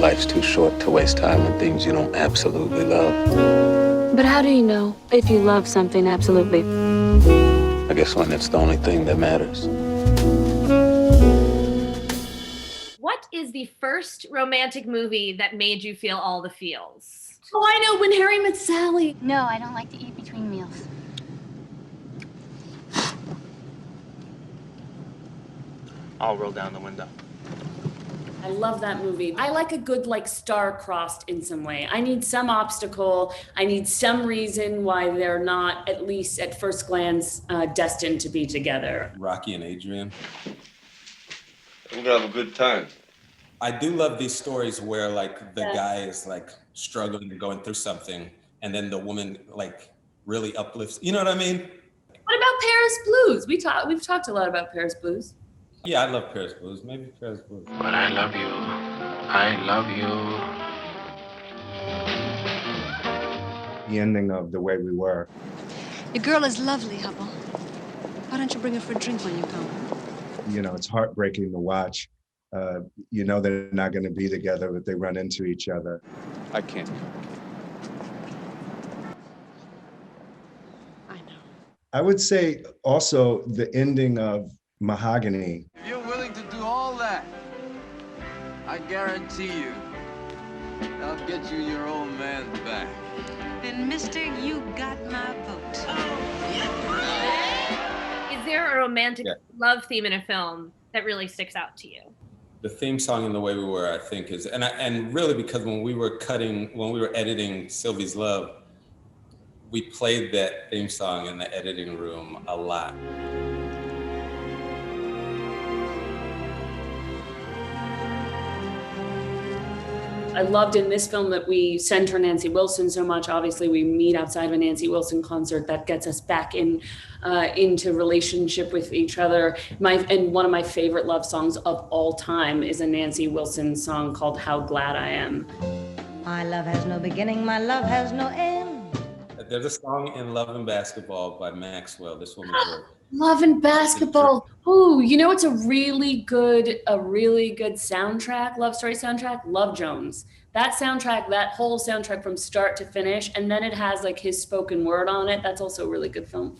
Life's too short to waste time on things you don't absolutely love. But how do you know if you love something absolutely? I guess when it's the only thing that matters. What is the first romantic movie that made you feel all the feels? Oh, I know, When Harry Met Sally. No, I don't like to eat between meals. I'll roll down the window. I love that movie. I like a good, star-crossed in some way. I need some obstacle. I need some reason why they're not, at least at first glance, destined to be together. Rocky and Adrian. I'm gonna have a good time. I do love these stories where the guy is struggling and going through something, and then the woman really uplifts. You know what I mean? What about Paris Blues? We've talked a lot about Paris Blues. Yeah, I love Paris Blues. Maybe Paris Blues. But I love you. I love you. The ending of The Way We Were. Your girl is lovely, Hubble. Why don't you bring her for a drink when you come? You know, it's heartbreaking to watch. You know they're not going to be together, but they run into each other. I can't. I know. I would say also the ending of Mahogany. If you're willing to do all that, I guarantee you, I'll get you your old man back. Then, mister, you got my vote. Is there a romantic love theme in a film that really sticks out to you? The theme song in The Way We Were, I think, is, and really because when we were editing Sylvie's Love, we played that theme song in the editing room a lot. I loved in this film that we center Nancy Wilson so much. Obviously, we meet outside of a Nancy Wilson concert that gets us back into relationship with each other. And one of my favorite love songs of all time is a Nancy Wilson song called How Glad I Am. My love has no beginning, my love has no end. There's a song in Love and Basketball by Maxwell. This woman wrote. Love and Basketball. Ooh, you know it's a really good soundtrack, love story soundtrack? Love Jones. That soundtrack, that whole soundtrack from start to finish, and then it has his spoken word on it. That's also a really good film.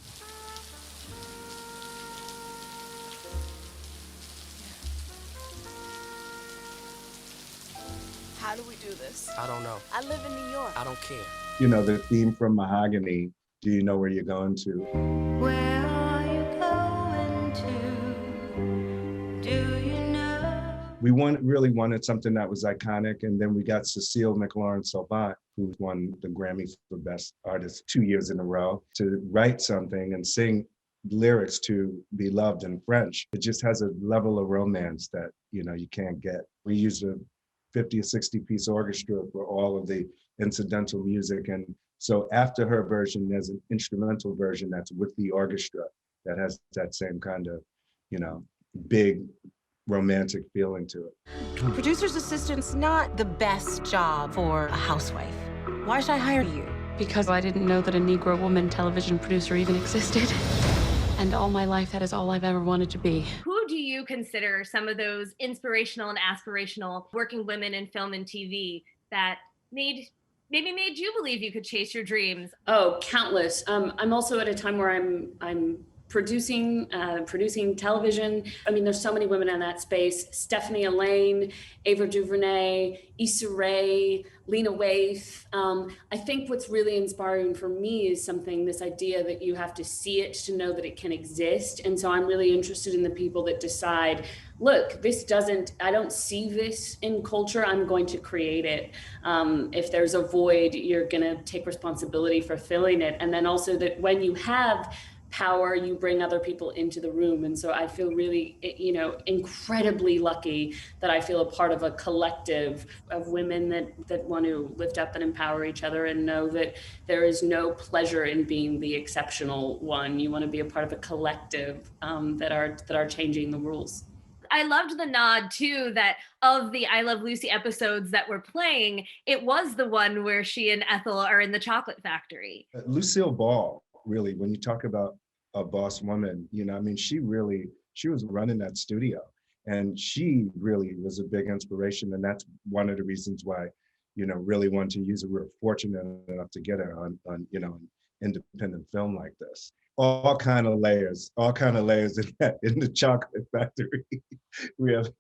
How do we do this? I don't know. I live in New York. I don't care. You know, the theme from Mahogany, Do You Know Where You're Going To? Where are you going to? Do you know? We really wanted something that was iconic, and then we got Cecile McLaurin-Salvant, who won the Grammy for Best Artist 2 years in a row, to write something and sing lyrics to Be Loved in French. It just has a level of romance that, you can't get. We used a 50 or 60 piece orchestra for all of the incidental music. And so after her version, there's an instrumental version that's with the orchestra that has that same kind of, big romantic feeling to it. A producer's assistant's not the best job for a housewife. Why should I hire you? Because I didn't know that a Negro woman television producer even existed. And all my life, that is all I've ever wanted to be. Who do you consider some of those inspirational and aspirational working women in film and TV that maybe made you believe you could chase your dreams? Oh, countless. I'm also at a time where I'm producing television. I mean, there's so many women in that space. Stephanie Elaine, Ava DuVernay, Issa Rae, Lena Waithe. I think what's really inspiring for me is this idea that you have to see it to know that it can exist. And so I'm really interested in the people that decide, look, I don't see this in culture, I'm going to create it. If there's a void, you're gonna take responsibility for filling it. And then also that when you have power, you bring other people into the room. And so I feel really, incredibly lucky that I feel a part of a collective of women that want to lift up and empower each other and know that there is no pleasure in being the exceptional one. You want to be a part of a collective that are changing the rules. I loved the nod too, that of the I Love Lucy episodes that were playing, it was the one where she and Ethel are in the chocolate factory. Lucille Ball, really, when you talk about a boss woman, she was running that studio. And she really was a big inspiration. And that's one of the reasons why, really wanted to use it. We were fortunate enough to get her on an independent film like this. All kind of layers in the Chocolate Factory. We have